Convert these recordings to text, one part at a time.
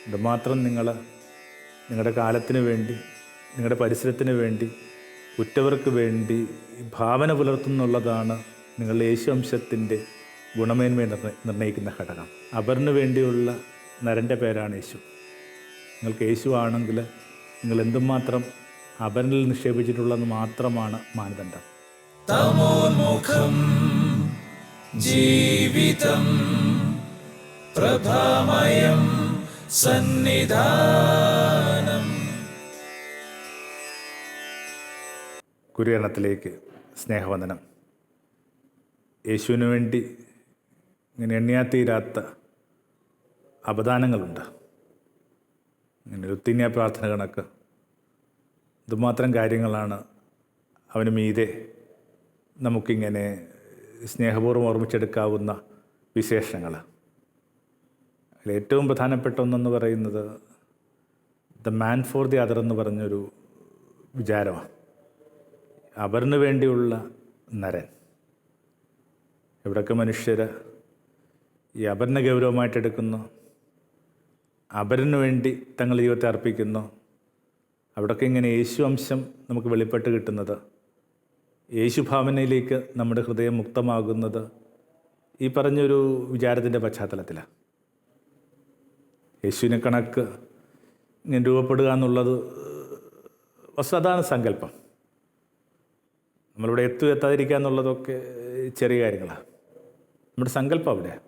എന്തുമാത്രം നിങ്ങളുടെ കാലത്തിന് വേണ്ടി, നിങ്ങളുടെ പരിസരത്തിന് വേണ്ടി, ഉറ്റവർക്ക് വേണ്ടി ഭാവന പുലർത്തുന്നുള്ളതാണ് നിങ്ങളുടെ യേശുവംശത്തിൻ്റെ ഗുണമേന്മയെ നിർണ്ണയിക്കുന്ന ഘടകം. അപരന് വേണ്ടിയുള്ള നരൻ്റെ പേരാണ് യേശു. നിങ്ങൾക്ക് യേശു ആണെങ്കിൽ നിങ്ങൾ എന്തുമാത്രം അപരനിൽ നിക്ഷേപിച്ചിട്ടുള്ളതെന്ന് മാത്രമാണ് മാനദണ്ഡം. തമോന്മുഖം ജീവിതം പ്രഭാമയം സന്നിധാനം. കുരിയണത്തിലേക്ക് സ്നേഹവന്ദനം. യേശുവിന് വേണ്ടി ഇങ്ങനെ എണ്ണിയാത്തീരാത്ത അപദാനങ്ങളുണ്ട്. ഇങ്ങനെ ലുത്തിന്യ പ്രാർത്ഥന കണക്ക് ഇതുമാത്രം കാര്യങ്ങളാണ് അവന് മീതെ നമുക്കിങ്ങനെ സ്നേഹപൂർവ്വം ഓർമ്മിച്ചെടുക്കാവുന്ന വിശേഷങ്ങൾ. അതിൽ ഏറ്റവും പ്രധാനപ്പെട്ട ഒന്നെന്ന് പറയുന്നത് the man for the other എന്ന് പറഞ്ഞൊരു വിചാരമാണ്. അപരന് വേണ്ടിയുള്ള നരൻ. എവിടെയൊക്കെ മനുഷ്യർ ഈ അപരനെ ഗൗരവമായിട്ടെടുക്കുന്നു, അപരന് വേണ്ടി തങ്ങളുടെ ജീവിതത്തെ അർപ്പിക്കുന്നു, അവിടെയൊക്കെ ഇങ്ങനെ യേശു അംശം നമുക്ക് വെളിപ്പെട്ട് കിട്ടുന്നത്, യേശുഭാവനയിലേക്ക് നമ്മുടെ ഹൃദയം മുക്തമാകുന്നത് ഈ പറഞ്ഞൊരു വിചാരത്തിൻ്റെ പശ്ചാത്തലത്തിലാണ്. യേശുവിനെ കണക്ക് ഇങ്ങനെ രൂപപ്പെടുക എന്നുള്ളത് അതാണ് സങ്കല്പം. നമ്മളിവിടെ എത്താതിരിക്കുക എന്നുള്ളതൊക്കെ ചെറിയ കാര്യങ്ങളാണ്. നമ്മുടെ സങ്കല്പം അവിടെയാണ്.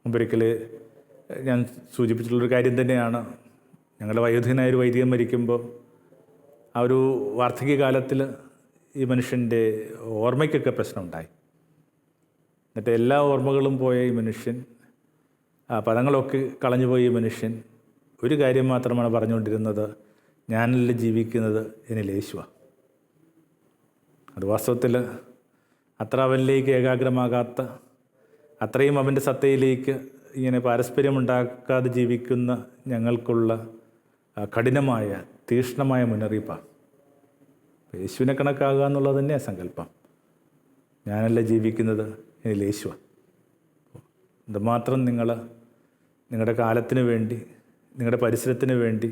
മുമ്പൊരിക്കൽ ഞാൻ സൂചിപ്പിച്ചിട്ടുള്ളൊരു കാര്യം തന്നെയാണ്. ഞങ്ങളുടെ വയോധികനായ ഒരു വൈദികൻ മരിക്കുമ്പോൾ ആ ഒരു വാർദ്ധക്യകാലത്തിൽ ഈ മനുഷ്യൻ്റെ ഓർമ്മയ്ക്കൊക്കെ പ്രശ്നമുണ്ടായി. എന്നിട്ട് എല്ലാ ഓർമ്മകളും പോയ ഈ മനുഷ്യൻ, ആ പദങ്ങളൊക്കെ കളഞ്ഞുപോയ ഈ മനുഷ്യൻ ഒരു കാര്യം മാത്രമാണ് പറഞ്ഞുകൊണ്ടിരുന്നത്: ഞാനല്ല ജീവിക്കുന്നത്, എന്നിൽ യേശുവാണ്. അത് വാസ്തവത്തിൽ അത്ര അവനിലേക്ക് ഏകാഗ്രമാകാത്ത, അത്രയും അവൻ്റെ സത്തയിലേക്ക് ഇങ്ങനെ പാരസ്പര്യമുണ്ടാക്കാതെ ജീവിക്കുന്ന ഞങ്ങൾക്കുള്ള കഠിനമായ തീക്ഷ്ണമായ മുന്നറിയിപ്പാണ്. യേശുവിനെ കണക്കാകുക എന്നുള്ളത് തന്നെയാണ് സങ്കല്പം. ഞാനല്ല ജീവിക്കുന്നത്, എന്നിൽ യേശുവാണ്. എന്തുമാത്രം നിങ്ങളുടെ കാലത്തിന് വേണ്ടി, നിങ്ങളുടെ പരിസരത്തിന് വേണ്ടി,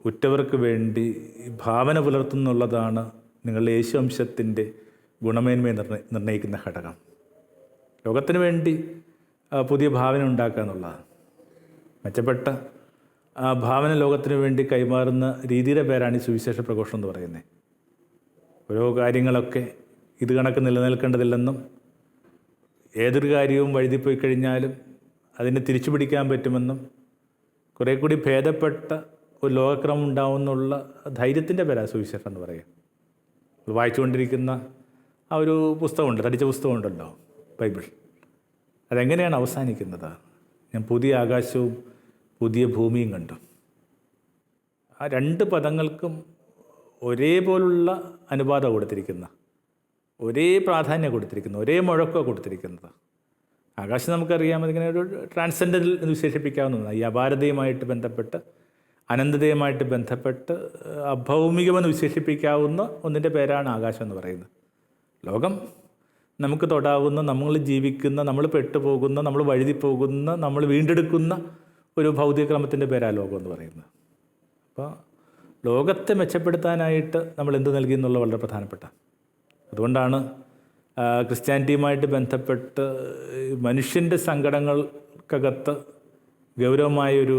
ഉറ്റവർക്ക് വേണ്ടി ഭാവന പുലർത്തുന്നുള്ളതാണ് നിങ്ങളുടെ യേശുവംശത്തിൻ്റെ ഗുണമേന്മയെ നിർണ്ണയിക്കുന്ന ഘടകം. ലോകത്തിന് വേണ്ടി പുതിയ ഭാവന ഉണ്ടാക്കുക എന്നുള്ളതാണ്. മെച്ചപ്പെട്ട ഭാവന ലോകത്തിന് വേണ്ടി കൈമാറുന്ന രീതിയുടെ പേരാണ് ഈ സുവിശേഷ പ്രഘോഷണം എന്ന് പറയുന്നത്. ഓരോ കാര്യങ്ങളൊക്കെ ഇത് കണക്ക് നിലനിൽക്കേണ്ടതില്ലെന്നും, ഏതൊരു കാര്യവും വഴുതിപ്പോയി കഴിഞ്ഞാലും അതിനെ തിരിച്ചു പിടിക്കാൻ പറ്റുമെന്നും, കുറേ കൂടി ഭേദപ്പെട്ട ഒരു ലോകക്രമം ഉണ്ടാവുമെന്നുള്ള ധൈര്യത്തിൻ്റെ പേരാണ് സുവിശേഷം എന്ന് പറയുക. വായിച്ചുകൊണ്ടിരിക്കുന്ന ആ ഒരു പുസ്തകമുണ്ട്, തടിച്ച പുസ്തകമുണ്ടല്ലോ, ബൈബിൾ. അതെങ്ങനെയാണ് അവസാനിക്കുന്നത്? ഞാൻ പുതിയ ആകാശവും പുതിയ ഭൂമിയും കണ്ടു. ആ രണ്ട് പദങ്ങൾക്കും ഒരേപോലുള്ള അനുപാതം കൊടുത്തിരിക്കുന്ന, ഒരേ പ്രാധാന്യം കൊടുത്തിരിക്കുന്ന, ഒരേ മുഴക്കമാണ് കൊടുത്തിരിക്കുന്നത്. ആകാശം നമുക്കറിയാം, അതിങ്ങനെ ഒരു ട്രാൻസെൻഡൽ എന്ന് വിശേഷിപ്പിക്കാവുന്നതാണ്. ഈ അപാരതയുമായിട്ട് ബന്ധപ്പെട്ട്, അനന്തതയുമായിട്ട് ബന്ധപ്പെട്ട് അഭൗമികമെന്ന് വിശേഷിപ്പിക്കാവുന്ന ഒന്നിൻ്റെ പേരാണ് ആകാശം എന്ന് പറയുന്നത്. ലോകം നമുക്ക് തൊടാവുന്ന, നമ്മൾ ജീവിക്കുന്ന, നമ്മൾ പെട്ടുപോകുന്ന, നമ്മൾ വഴുതിപ്പോകുന്ന, നമ്മൾ വീണ്ടെടുക്കുന്ന ഒരു ഭൗതികക്രമത്തിൻ്റെ പേരാണ് ലോകം എന്ന് പറയുന്നത്. അപ്പോൾ ലോകത്തെ മെച്ചപ്പെടുത്താനായിട്ട് നമ്മൾ എന്ത് നൽകി എന്നുള്ളത് വളരെ പ്രധാനപ്പെട്ട. അതുകൊണ്ടാണ് ക്രിസ്ത്യാനിറ്റിയുമായിട്ട് ബന്ധപ്പെട്ട് മനുഷ്യൻ്റെ സങ്കടങ്ങൾക്കകത്ത് ഗൗരവമായൊരു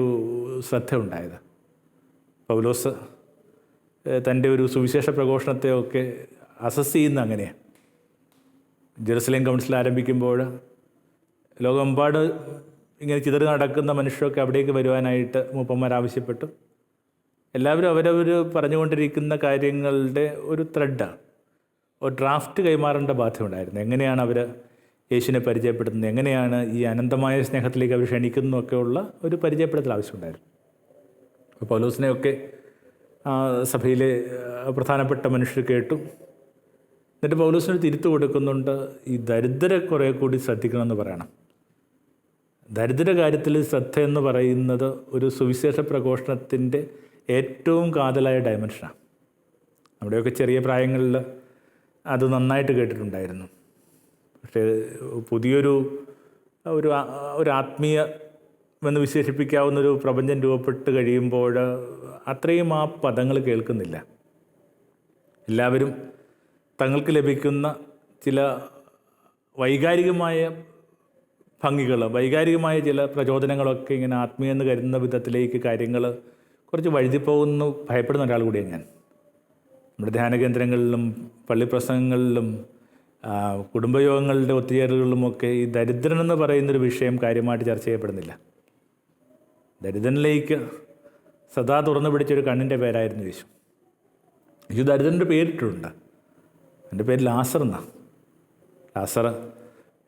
ശ്രദ്ധ ഉണ്ടായത്. പൗലോസ് തൻ്റെ ഒരു സുവിശേഷ പ്രഘോഷണത്തെയൊക്കെ അസസ് ചെയ്യുന്ന അങ്ങനെയാണ്. ജെറുസലേം കൗൺസിൽ ആരംഭിക്കുമ്പോൾ ലോകമെമ്പാട് ഇങ്ങനെ ചിതറി നടക്കുന്ന മനുഷ്യരൊക്കെ അവിടേക്ക് വരുവാനായിട്ട് മൂപ്പന്മാർ ആവശ്യപ്പെട്ടു. എല്ലാവരും അവരവർ പറഞ്ഞുകൊണ്ടിരിക്കുന്ന കാര്യങ്ങളുടെ ഒരു ത്രെഡാണ്, ഒരു ഡ്രാഫ്റ്റ് കൈമാറേണ്ട ബാധ്യതയുണ്ടായിരുന്നു. എങ്ങനെയാണ് അവർ യേശുവിനെ പരിചയപ്പെടുത്തുന്നത്, എങ്ങനെയാണ് ഈ അനന്തമായ സ്നേഹത്തിലേക്ക് അവർ ക്ഷണിക്കുന്നതൊക്കെയുള്ള ഒരു പരിചയപ്പെടുത്തൽ ആവശ്യമുണ്ടായിരുന്നു. അപ്പോൾ പൗലോസിനെയൊക്കെ സഭയിലെ പ്രധാനപ്പെട്ട മനുഷ്യർ കേട്ടു. എന്നിട്ട് പൗലോസിന് തിരുത്തു കൊടുക്കുന്നുണ്ട്, ഈ ദരിദ്രരെ കുറേ കൂടി ശ്രദ്ധിക്കണമെന്ന് പറയണം. ദരിദ്ര കാര്യത്തിൽ ശ്രദ്ധ എന്ന് പറയുന്നത് ഒരു സുവിശേഷ പ്രഘോഷണത്തിൻ്റെ ഏറ്റവും കാതലായ ഡയമെൻഷനാണ്. നമ്മുടെയൊക്കെ ചെറിയ പ്രായങ്ങളിൽ അത് നന്നായിട്ട് കേട്ടിട്ടുണ്ടായിരുന്നു. പക്ഷേ പുതിയൊരു ഒരു ആത്മീയ എന്ന് വിശേഷിപ്പിക്കാവുന്നൊരു പ്രപഞ്ചം രൂപപ്പെട്ട് കഴിയുമ്പോൾ അത്രയും ആ പദങ്ങൾ കേൾക്കുന്നില്ല. എല്ലാവരും തങ്ങൾക്ക് ലഭിക്കുന്ന ചില വൈകാരികമായ ഭംഗികൾ, വൈകാരികമായ ചില പ്രചോദനങ്ങളൊക്കെ ഇങ്ങനെ ആത്മീയെന്ന് കരുതുന്ന വിധത്തിലേക്ക് കാര്യങ്ങൾ കുറച്ച് വഴുതിപ്പോകുന്നു ഭയപ്പെടുന്ന ഒരാൾ കൂടിയാണ് ഞാൻ. നമ്മുടെ ധ്യാനകേന്ദ്രങ്ങളിലും പള്ളിപ്രസംഗങ്ങളിലും കുടുംബയോഗങ്ങളുടെ ഒത്തുചേരലുകളിലുമൊക്കെ ഈ ദരിദ്രൻ എന്ന് പറയുന്നൊരു വിഷയം കാര്യമായിട്ട് ചർച്ച ചെയ്യപ്പെടുന്നില്ല. ദരിദ്രനിലേക്ക് സദാ തുറന്നു പിടിച്ചൊരു കണ്ണിൻ്റെ പേരായിരുന്നു യേശു. യേശു ദരിദ്രൻ്റെ പേരിട്ടുണ്ട്. എൻ്റെ പേര് ലാസർ എന്നാണ്. ലാസർ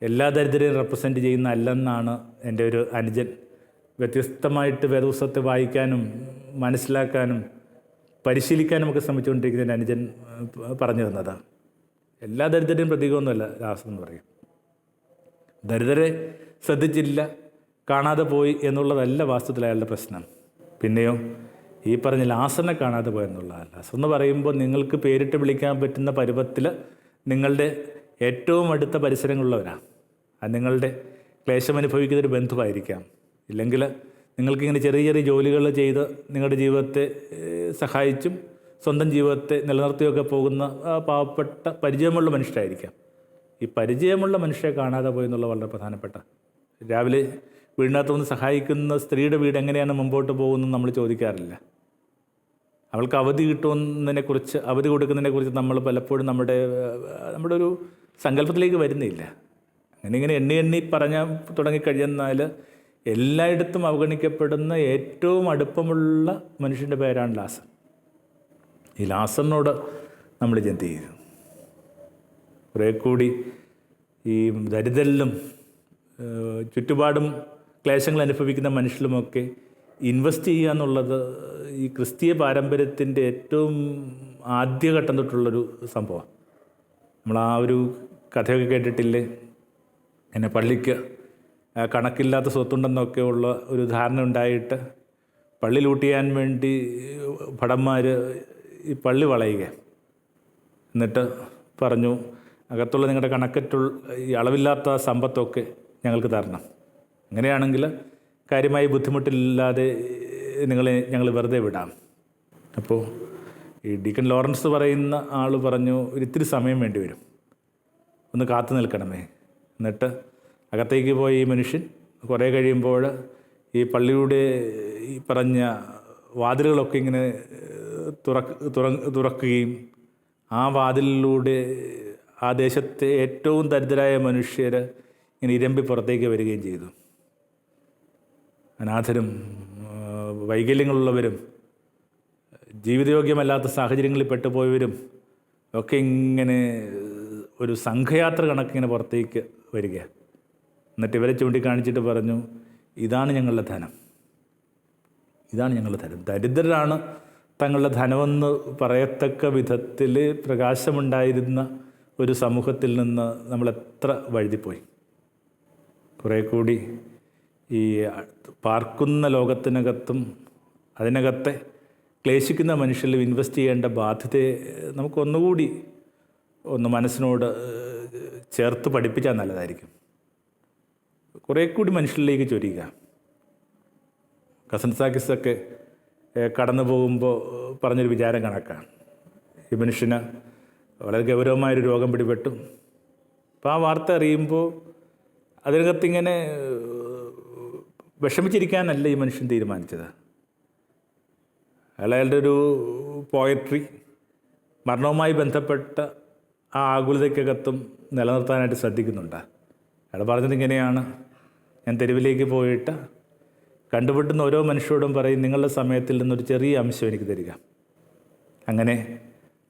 എല്ലാ ദരിദ്രരെയും റെപ്രസെൻറ്റ് ചെയ്യുന്ന അല്ലെന്നാണ് എൻ്റെ ഒരു അനുജൻ വ്യത്യസ്തമായിട്ട് വേദപുസ്തകത്തെ വായിക്കാനും മനസ്സിലാക്കാനും പരിശീലിക്കാനും ഒക്കെ ശ്രമിച്ചുകൊണ്ടിരിക്കുന്ന എൻ്റെ അനുജൻ പറഞ്ഞു തന്നത്. എല്ലാ ദരിദ്രരെയും പ്രതീകമൊന്നുമല്ല ലാസർ എന്ന് പറയും. ദരിദ്രരെ ശ്രദ്ധിച്ചില്ല, കാണാതെ പോയി എന്നുള്ളതല്ല വാസ്തവത്തിൽ അയാളുടെ പ്രശ്നം. പിന്നെയോ ഈ പറഞ്ഞ ലാസറിനെ കാണാതെ പോയെന്നുള്ളതല്ല. ലാസർ എന്ന് പറയുമ്പോൾ നിങ്ങൾക്ക് പേരിട്ട് വിളിക്കാൻ പറ്റുന്ന പരുവത്തിൽ നിങ്ങളുടെ ഏറ്റവും അടുത്ത പരിസരങ്ങളുള്ളവരാണ്. അത് നിങ്ങളുടെ ക്ലേശം അനുഭവിക്കുന്നൊരു ബന്ധുവായിരിക്കാം. ഇല്ലെങ്കിൽ നിങ്ങൾക്കിങ്ങനെ ചെറിയ ചെറിയ ജോലികൾ ചെയ്ത് നിങ്ങളുടെ ജീവിതത്തെ സഹായിച്ചും സ്വന്തം ജീവിതത്തെ നിലനിർത്തിയൊക്കെ പോകുന്ന പാവപ്പെട്ട പരിചയമുള്ള മനുഷ്യരായിരിക്കാം. ഈ പരിചയമുള്ള മനുഷ്യരെ കാണാതെ പോയെന്നുള്ള വളരെ പ്രധാനപ്പെട്ട. രാവിലെ വീടിനകത്തുനിന്ന് സഹായിക്കുന്ന സ്ത്രീയുടെ വീട് എങ്ങനെയാണ് മുമ്പോട്ട് പോകുന്നത് നമ്മൾ ചോദിക്കാറില്ല. അവൾക്ക് അവധി കിട്ടുന്നതിനെക്കുറിച്ച്, അവധി കൊടുക്കുന്നതിനെക്കുറിച്ച് നമ്മൾ പലപ്പോഴും നമ്മുടെ ഒരു സങ്കല്പത്തിലേക്ക് വരുന്നില്ല. ഇങ്ങനെ എണ്ണി പറഞ്ഞാൽ തുടങ്ങിക്കഴിഞ്ഞാൽ എല്ലായിടത്തും അവഗണിക്കപ്പെടുന്ന ഏറ്റവും അടുപ്പമുള്ള മനുഷ്യൻ്റെ പേരാണ് ലാസർ. ഈ ലാസറിനോട് നമ്മൾ ചിന്ത ചെയ്തു. കുറേ കൂടി ഈ ദരിദ്രരിലും ചുറ്റുപാടും ക്ലേശങ്ങൾ അനുഭവിക്കുന്ന മനുഷ്യരുമൊക്കെ ഇൻവെസ്റ്റ് ചെയ്യുക എന്നുള്ളത് ഈ ക്രിസ്തീയ പാരമ്പര്യത്തിൻ്റെ ഏറ്റവും ആദ്യഘട്ടം തൊട്ടുള്ളൊരു സംഭവമാണ്. നമ്മൾ ആ ഒരു കഥയൊക്കെ കേട്ടിട്ടില്ലേ? എന്നെ പള്ളിക്ക് കണക്കില്ലാത്ത സ്വത്തുണ്ടെന്നൊക്കെ ഉള്ള ഒരു ധാരണ ഉണ്ടായിട്ട് പള്ളി ലൂട്ട് ചെയ്യാൻ വേണ്ടി ഭടന്മാർ ഈ പള്ളി വളയുക. എന്നിട്ട് പറഞ്ഞു, അകത്തുള്ള നിങ്ങളുടെ കണക്കറ്റുള്ള ഈ അളവില്ലാത്ത സമ്പത്തൊക്കെ ഞങ്ങൾക്ക് തരണം. അങ്ങനെയാണെങ്കിൽ കാര്യമായി ബുദ്ധിമുട്ടില്ലാതെ ഞങ്ങൾ വെറുതെ വിടാം. അപ്പോൾ ഈ ഡീക്കൻ ലോറൻസ് പറയുന്ന ആൾ പറഞ്ഞു, ഒരിത്തിരി സമയം വേണ്ടി വരും, ഒന്ന് കാത്തു നിൽക്കണമേ. എന്നിട്ട് അകത്തേക്ക് പോയ ഈ മനുഷ്യൻ കുറേ കഴിയുമ്പോൾ ഈ പള്ളിയുടെ ഈ പറഞ്ഞ വാതിലുകളൊക്കെ ഇങ്ങനെ തുറക്കുകയും ആ വാതിലിലൂടെ ആ ദേശത്തെ ഏറ്റവും ദരിദ്രരായ മനുഷ്യർ ഇങ്ങനെ ഇരമ്പി പുറത്തേക്ക് വരികയും ചെയ്തു. അനാഥരും വൈകല്യങ്ങളുള്ളവരും ജീവിതയോഗ്യമല്ലാത്ത സാഹചര്യങ്ങളിൽ പെട്ടുപോയവരും ഒക്കെ ഇങ്ങനെ ഒരു സംഘയാത്ര കണക്കിങ്ങനെ പുറത്തേക്ക് വരിക. എന്നിട്ട് ഇവരെ ചൂണ്ടിക്കാണിച്ചിട്ട് പറഞ്ഞു, ഇതാണ് ഞങ്ങളുടെ ധനം, ഇതാണ് ഞങ്ങളുടെ ധനം. ദരിദ്രരാണ് തങ്ങളുടെ ധനമെന്ന് പറയത്തക്ക വിധത്തിൽ പ്രകാശമുണ്ടായിരുന്ന ഒരു സമൂഹത്തിൽ നിന്ന് നമ്മളെത്ര വഴുതിപ്പോയി. കുറേ കൂടി ഈ പാർക്കുന്ന ലോകത്തിനകത്തും അതിനകത്തെ ക്ലേശിക്കുന്ന മനുഷ്യരിൽ ഇൻവെസ്റ്റ് ചെയ്യേണ്ട ബാധ്യതയെ നമുക്കൊന്നുകൂടി മനസ്സിനോട് ചേർത്ത് പഠിപ്പിച്ചാൽ നല്ലതായിരിക്കും. കുറേ കൂടി മനുഷ്യരിലേക്ക് ചൊരിയുക. കസൻസാക്കിസൊക്കെ കടന്നു പോകുമ്പോൾ പറഞ്ഞൊരു വിചാരം കണക്കാണ്. ഈ മനുഷ്യന് വളരെ ഗൗരവമായൊരു രോഗം പിടിപെട്ടു. അപ്പോൾ ആ വാർത്ത അറിയുമ്പോൾ അതിനകത്തിങ്ങനെ വിഷമിച്ചിരിക്കാനല്ല ഈ മനുഷ്യൻ തീരുമാനിച്ചത്. അയാളുടെ ഒരു പോയട്രി മരണവുമായി ബന്ധപ്പെട്ട ആ ആകുലതയ്ക്കകത്തും നിലനിർത്താനായിട്ട് ശ്രദ്ധിക്കുന്നുണ്ട്. അയാൾ പറഞ്ഞത് ഇങ്ങനെയാണ്, ഞാൻ തെരുവിലേക്ക് പോയിട്ട് കണ്ടുപിട്ടുന്ന ഓരോ മനുഷ്യരോടും പറയും, നിങ്ങളുടെ സമയത്തിൽ നിന്നൊരു ചെറിയ അംശം എനിക്ക് തരിക. അങ്ങനെ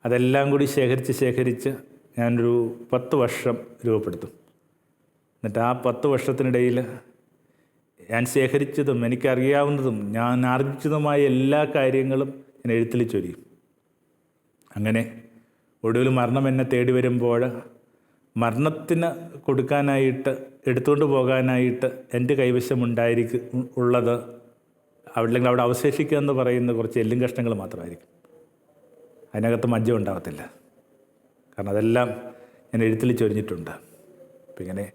അതെല്ലാം കൂടി ശേഖരിച്ച് ഞാനൊരു 10 വർഷം രൂപപ്പെടുത്തും. എന്നിട്ട് ആ 10 വർഷത്തിനിടയിൽ ഞാൻ ശേഖരിച്ചതും എനിക്കറിയാവുന്നതും ഞാൻ ആർജിച്ചതുമായ എല്ലാ കാര്യങ്ങളും ഞാൻ എഴുത്തിൽ ചൊരിയും. അങ്ങനെ ഒടുവിൽ മരണം എന്നെ തേടി വരുമ്പോൾ മരണത്തിന് കൊടുക്കാനായിട്ട് എടുത്തുകൊണ്ട് പോകാനായിട്ട് എൻ്റെ കൈവശം ഉള്ളത് അല്ലെങ്കിൽ അവിടെ അവശേഷിക്കുക എന്ന് പറയുന്ന കുറച്ച് എല്ലും കഷ്ണങ്ങൾ മാത്രമായിരിക്കും. അതിനകത്ത് മജ്ജ ഉണ്ടാകത്തില്ല. കാരണം അതെല്ലാം ഞാൻ എഴുത്തിൽ ചൊരിഞ്ഞിട്ടുണ്ട്. അപ്പം ഇങ്ങനെ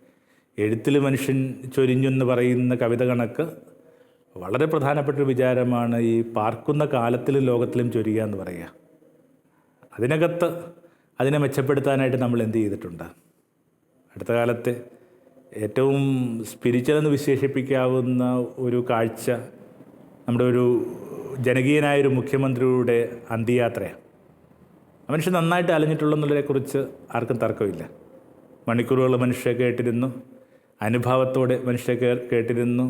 എഴുത്തിൽ മനുഷ്യൻ ചൊരിഞ്ഞെന്ന് പറയുന്ന കവിത കണക്ക് വളരെ പ്രധാനപ്പെട്ടൊരു വിചാരമാണ് ഈ പാർക്കുന്ന കാലത്തിലും ലോകത്തിലും ചൊരിയുക എന്ന് പറയുക. അതിനകത്ത് അതിനെ മെച്ചപ്പെടുത്താനായിട്ട് നമ്മൾ എന്ത് ചെയ്തിട്ടുണ്ട്? അടുത്ത കാലത്തെ ഏറ്റവും സ്പിരിച്വൽ എന്ന് വിശേഷിപ്പിക്കാവുന്ന ഒരു കാഴ്ച നമ്മുടെ ഒരു ജനകീയനായൊരു മുഖ്യമന്ത്രിയുടെ അന്ത്യയാത്രയാണ്. മനുഷ്യൻ നന്നായിട്ട് അലഞ്ഞിട്ടുള്ളതിനെക്കുറിച്ച് ആർക്കും തർക്കമില്ല. മണിക്കൂറുകൾ മനുഷ്യ കേട്ടിരുന്നു, അനുഭവത്തോടെ മനുഷ്യ കേട്ടിരുന്നു.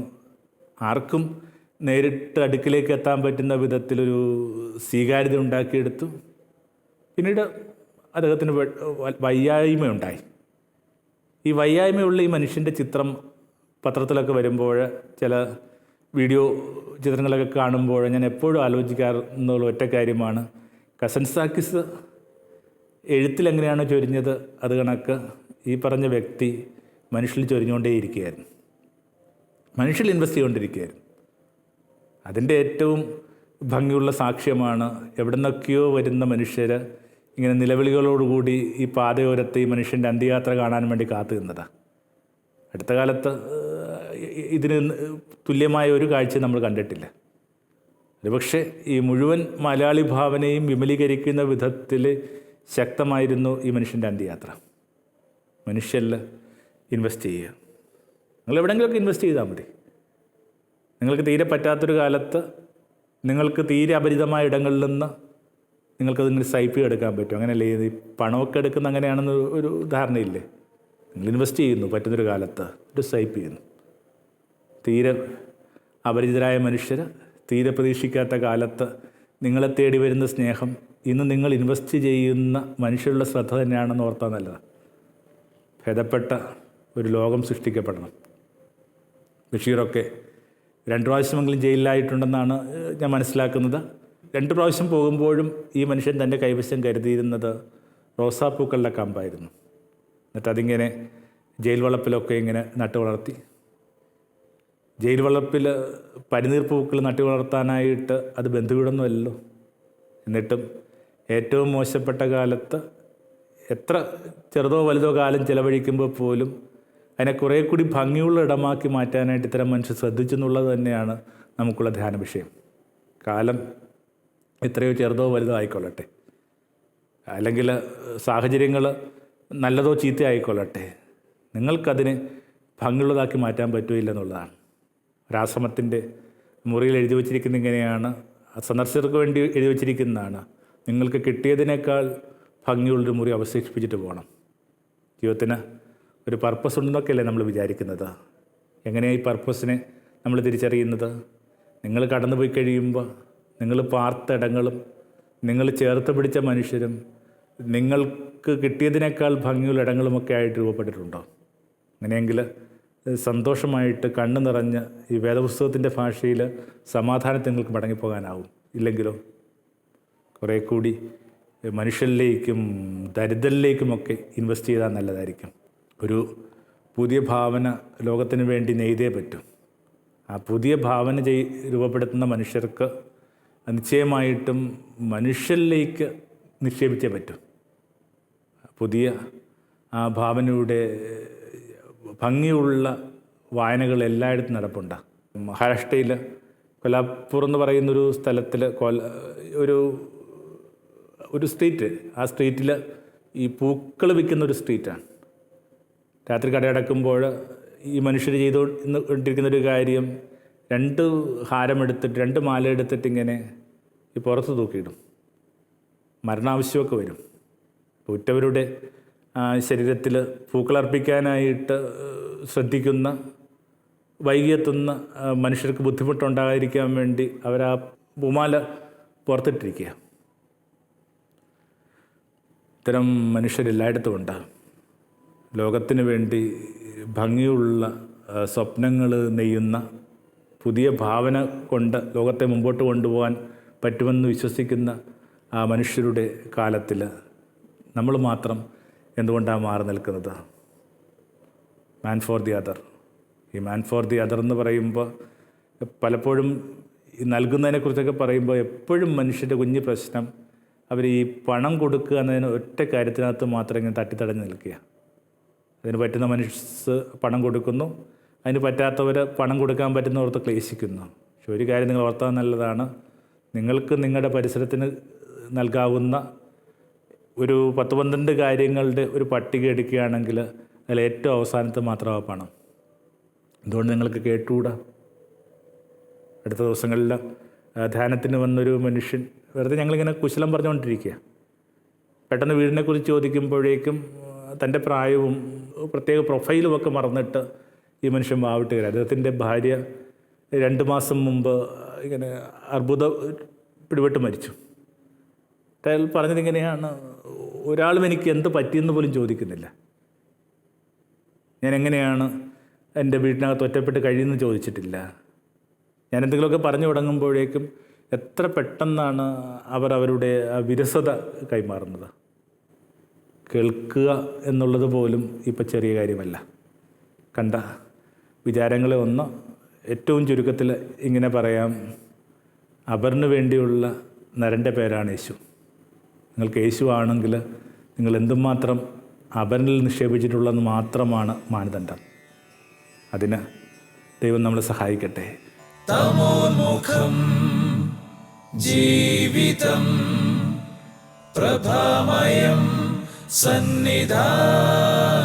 ആർക്കും നേരിട്ട് അടുക്കിലേക്ക് എത്താൻ പറ്റുന്ന വിധത്തിലൊരു സ്വീകാര്യത ഉണ്ടാക്കിയെടുത്തു. പിന്നീട് അദ്ദേഹത്തിന് വയ്യായ്മയുണ്ടായി. ഈ വയ്യായ്മയുള്ള ഈ മനുഷ്യൻ്റെ ചിത്രം പത്രത്തിലൊക്കെ വരുമ്പോൾ, ചില വീഡിയോ ചിത്രങ്ങളൊക്കെ കാണുമ്പോൾ ഞാൻ എപ്പോഴും ആലോചിക്കാറുള്ള ഒറ്റ കാര്യമാണ്, കസൻസാക്കിസ് എഴുത്തിലെങ്ങനെയാണോ ചൊരിഞ്ഞത് അത് കണക്ക് ഈ പറഞ്ഞ വ്യക്തി മനുഷ്യരിൽ ചൊരിഞ്ഞുകൊണ്ടേയിരിക്കുകയായിരുന്നു. മനുഷ്യരിൽ ഇൻവെസ്റ്റ് ചെയ്തുകൊണ്ടിരിക്കുകയായിരുന്നു. അതിൻ്റെ ഏറ്റവും ഭംഗിയുള്ള സാക്ഷ്യമാണ് എവിടെ നിന്നൊക്കെയോ വരുന്ന മനുഷ്യർ ഇങ്ങനെ നിലവിളികളോടുകൂടി ഈ പാതയോരത്ത് ഈ മനുഷ്യൻ്റെ അന്ത്യയാത്ര കാണാൻ വേണ്ടി കാത്തു നിന്നതാണ്. അടുത്ത കാലത്ത് ഇതിന് തുല്യമായ ഒരു കാഴ്ച നമ്മൾ കണ്ടിട്ടില്ല. ഒരുപക്ഷെ ഈ മുഴുവൻ മലയാളി ഭാവനയും വിമലീകരിക്കുന്ന വിധത്തിൽ ശക്തമായിരുന്നു ഈ മനുഷ്യൻ്റെ അന്ത്യയാത്ര. മനുഷ്യരിൽ ഇൻവെസ്റ്റ് ചെയ്യുക. നിങ്ങൾ എവിടെയെങ്കിലുമൊക്കെ ഇൻവെസ്റ്റ് ചെയ്താൽ മതി. നിങ്ങൾക്ക് തീരെ പറ്റാത്തൊരു കാലത്ത് നിങ്ങൾക്ക് തീരെ അപരിചിതമായ ഇടങ്ങളിൽ നിന്ന് നിങ്ങൾക്കതിങ്ങനെ സ്വൈപ്പ് എടുക്കാൻ പറ്റും. അങ്ങനെയല്ലേ ഈ പണമൊക്കെ എടുക്കുന്ന അങ്ങനെയാണെന്ന് ഒരു ധാരണയില്ലേ? നിങ്ങൾ ഇൻവെസ്റ്റ് ചെയ്യുന്നു, പറ്റുന്നൊരു കാലത്ത് ഒരു സ്വൈപ്പ് ചെയ്യുന്നു. തീരെ അപരിചിതരായ മനുഷ്യർ തീരെ പ്രതീക്ഷിക്കാത്ത കാലത്ത് നിങ്ങളെ തേടി വരുന്ന സ്നേഹം ഇന്ന് നിങ്ങൾ ഇൻവെസ്റ്റ് ചെയ്യുന്ന മനുഷ്യരുടെ ശ്രദ്ധ തന്നെയാണെന്ന് ഓർത്താൽ നല്ലതാണ്. ഭേദപ്പെട്ട ഒരു ലോകം സൃഷ്ടിക്കപ്പെടണം. ബഷീറൊക്കെ 2 പ്രാവശ്യമെങ്കിലും ജയിലിലായിട്ടുണ്ടെന്നാണ് ഞാൻ മനസ്സിലാക്കുന്നത്. 2 പ്രാവശ്യം പോകുമ്പോഴും ഈ മനുഷ്യൻ തൻ്റെ കൈവശം കരുതിയിരുന്നത് റോസാപ്പൂക്കളുടെ കമ്പായിരുന്നു. എന്നിട്ട് അതിങ്ങനെ ജയിൽ വളപ്പിലൊക്കെ ഇങ്ങനെ നട്ടു വളർത്തി. ജയിൽ വളപ്പിൽ പനിനീർ പൂക്കൾ നട്ടു വളർത്താനായിട്ട് അത് ബന്ധുവീടൊന്നുമല്ലല്ലോ. എന്നിട്ടും ഏറ്റവും മോശപ്പെട്ട കാലത്ത് എത്ര ചെറുതോ വലുതോ കാലം ചിലവഴിക്കുമ്പോൾ പോലും അതിനെ കുറേ കൂടി ഭംഗിയുള്ള ഇടമാക്കി മാറ്റാനായിട്ട് ഇത്തരം മനുഷ്യർ ശ്രദ്ധിച്ചു എന്നുള്ളത് തന്നെയാണ് നമുക്കുള്ള ധ്യാന വിഷയം. കാലം എത്രയോ ചെറുതോ വലുതോ ആയിക്കൊള്ളട്ടെ, അല്ലെങ്കിൽ സാഹചര്യങ്ങൾ നല്ലതോ ചീത്ത ആയിക്കൊള്ളട്ടെ, നിങ്ങൾക്കതിനെ ഭംഗിയുള്ളതാക്കി മാറ്റാൻ പറ്റുമില്ല എന്നുള്ളതാണ്. ഒരാശ്രമത്തിൻ്റെ മുറിയിൽ എഴുതി വച്ചിരിക്കുന്ന ഇങ്ങനെയാണ്, സന്ദർശകർക്ക് വേണ്ടി എഴുതി വച്ചിരിക്കുന്നതാണ്, നിങ്ങൾക്ക് കിട്ടിയതിനേക്കാൾ ഭംഗിയുള്ളൊരു മുറി അവശേഷിപ്പിച്ചിട്ട് പോകണം. ജീവിതത്തിന് ഒരു പർപ്പസ് ഉണ്ടെന്നൊക്കെയല്ലേ നമ്മൾ വിചാരിക്കുന്നത്. എങ്ങനെയാണ് ഈ പർപ്പസിനെ നമ്മൾ തിരിച്ചറിയുന്നത്? നിങ്ങൾ കടന്നു പോയി കഴിയുമ്പോൾ നിങ്ങൾ പാർത്ത ഇടങ്ങളും നിങ്ങൾ ചേർത്ത് പിടിച്ച മനുഷ്യരും നിങ്ങൾക്ക് കിട്ടിയതിനേക്കാൾ ഭംഗിയുള്ള ഇടങ്ങളുമൊക്കെ ആയിട്ട് രൂപപ്പെട്ടിട്ടുണ്ടോ? അങ്ങനെയെങ്കിൽ സന്തോഷമായിട്ട് കണ്ണു നിറഞ്ഞ് ഈ വേദപുസ്തകത്തിൻ്റെ ഭാഷയിൽ സമാധാനത്തിൽ നിങ്ങൾക്ക് മടങ്ങിപ്പോകാനാവും. ഇല്ലെങ്കിലോ കുറേ കൂടി മനുഷ്യരിലേക്കും ദരിദ്രരിലേക്കുമൊക്കെ ഇൻവെസ്റ്റ് ചെയ്താൽ നല്ലതായിരിക്കും. ഒരു പുതിയ ഭാവന ലോകത്തിന് വേണ്ടി നെയ്തേ പറ്റും. ആ പുതിയ ഭാവന രൂപപ്പെടുത്തുന്ന മനുഷ്യർക്ക് നിശ്ചയമായിട്ടും മനുഷ്യരിലേക്ക് നിക്ഷേപിച്ചേ പറ്റും. പുതിയ ആ ഭാവനയുടെ ഭംഗിയുള്ള വായനകൾ എല്ലായിടത്തും നടപ്പുണ്ട്. മഹാരാഷ്ട്രയിൽ കൊലാപ്പൂർ എന്ന് പറയുന്നൊരു സ്ഥലത്തിൽ ഒരു സ്ട്രീറ്റ്, ആ സ്ട്രീറ്റിൽ ഈ പൂക്കൾ വിൽക്കുന്നൊരു സ്ട്രീറ്റാണ്. രാത്രി കടയടക്കുമ്പോൾ ഈ മനുഷ്യർ ചെയ്തുകൊണ്ടിരിക്കുന്നൊരു കാര്യം 2 ഹാരമെടുത്തിട്ട് 2 മാല എടുത്തിട്ട് ഇങ്ങനെ ഈ പുറത്ത് തൂക്കിയിടും. മരണാവശ്യമൊക്കെ വരും. ഉറ്റവരുടെ ശരീരത്തിൽ പൂക്കളർപ്പിക്കാനായിട്ട് ശ്രദ്ധിക്കുന്ന വൈകിയെത്തുന്ന മനുഷ്യർക്ക് ബുദ്ധിമുട്ടുണ്ടാകാതിരിക്കാൻ വേണ്ടി അവർ ആ പൂമാല പുറത്തിട്ടിരിക്കുക. ഇത്തരം മനുഷ്യരെല്ലായിടത്തും ഉണ്ട്. ലോകത്തിന് വേണ്ടി ഭംഗിയുള്ള സ്വപ്നങ്ങൾ നെയ്യുന്ന പുതിയ ഭാവന കൊണ്ട് ലോകത്തെ മുമ്പോട്ട് കൊണ്ടുപോകാൻ പറ്റുമെന്ന് വിശ്വസിക്കുന്ന ആ മനുഷ്യരുടെ കാലത്തിൽ നമ്മൾ മാത്രം എന്തുകൊണ്ടാണ് മാറി നിൽക്കുന്നത്? മാൻ ഫോർ ദി അതർ. ഈ മാൻ ഫോർ ദി അതർ എന്ന് പറയുമ്പോൾ പലപ്പോഴും ഈ നൽകുന്നതിനെക്കുറിച്ചൊക്കെ പറയുമ്പോൾ എപ്പോഴും മനുഷ്യൻ്റെ കുഞ്ഞു പ്രശ്നം അവർ ഈ പണം കൊടുക്കുക എന്നതിന് ഒറ്റ കാര്യത്തിനകത്ത് മാത്രം ഇങ്ങനെ തട്ടിത്തടഞ്ഞ് നിൽക്കുക. അതിന് പറ്റുന്ന മനുഷ്യർ പണം കൊടുക്കുന്നു, അതിന് പറ്റാത്തവർ പണം കൊടുക്കാൻ പറ്റുന്നവർക്ക് ക്ലേശിക്കുന്നു. പക്ഷെ ഒരു കാര്യം നിങ്ങൾ ഓർത്താൻ നല്ലതാണ്, നിങ്ങൾക്ക് നിങ്ങളുടെ പരിസരത്തിന് നൽകാവുന്ന ഒരു 10-12 കാര്യങ്ങളുടെ ഒരു പട്ടിക എടുക്കുകയാണെങ്കിൽ അതിൽ ഏറ്റവും അവസാനത്തെ മാത്രമാണ് പണം. എന്തുകൊണ്ട് നിങ്ങൾക്ക് കേട്ടുകൂടാ? അടുത്ത ദിവസങ്ങളിൽ ധ്യാനത്തിന് വന്നൊരു മനുഷ്യൻ വെറുതെ ഞങ്ങളിങ്ങനെ കുശലം പറഞ്ഞുകൊണ്ടിരിക്കുക. പെട്ടെന്ന് വീടിനെക്കുറിച്ച് ചോദിക്കുമ്പോഴേക്കും തൻ്റെ പ്രായവും പ്രത്യേക പ്രൊഫൈലും ഒക്കെ മറന്നിട്ട് ഈ മനുഷ്യൻ വാവിട്ട് കയറി. അദ്ദേഹത്തിൻ്റെ ഭാര്യ 2 മാസം മുമ്പ് ഇങ്ങനെ അർബുദം പിടിപെട്ട് മരിച്ചു. അയാൾ പറഞ്ഞതിങ്ങനെയാണ്, ഒരാളും എനിക്ക് എന്ത് പറ്റിയെന്ന് പോലും ചോദിക്കുന്നില്ല. ഞാൻ എങ്ങനെയാണ് എൻ്റെ വീട്ടിനകത്ത് ഒറ്റപ്പെട്ട് കഴിയുമെന്ന് ചോദിച്ചിട്ടില്ല. ഞാൻ എന്തെങ്കിലുമൊക്കെ പറഞ്ഞു തുടങ്ങുമ്പോഴേക്കും എത്ര പെട്ടെന്നാണ് അവരുടെ ആ വിരസത കൈമാറുന്നത്. കേൾക്കുക എന്നുള്ളത് പോലും ഇപ്പം ചെറിയ കാര്യമല്ല. കണ്ട വിചാരങ്ങളെ ഒന്ന് ഏറ്റവും ചുരുക്കത്തിൽ ഇങ്ങനെ പറയാം, അപരന് വേണ്ടിയുള്ള നരൻ്റെ പേരാണ് യേശു. നിങ്ങൾക്ക് യേശു ആണെങ്കിൽ നിങ്ങൾ എന്തുമാത്രം അപരനിൽ നിക്ഷേപിച്ചിട്ടുള്ളതെന്ന് മാത്രമാണ് മാനദണ്ഡം. അതിന് ദൈവം നമ്മളെ സഹായിക്കട്ടെ. തമോന്മുഖം ജീവിതം പ്രഭാമയം സന്നിധാനം.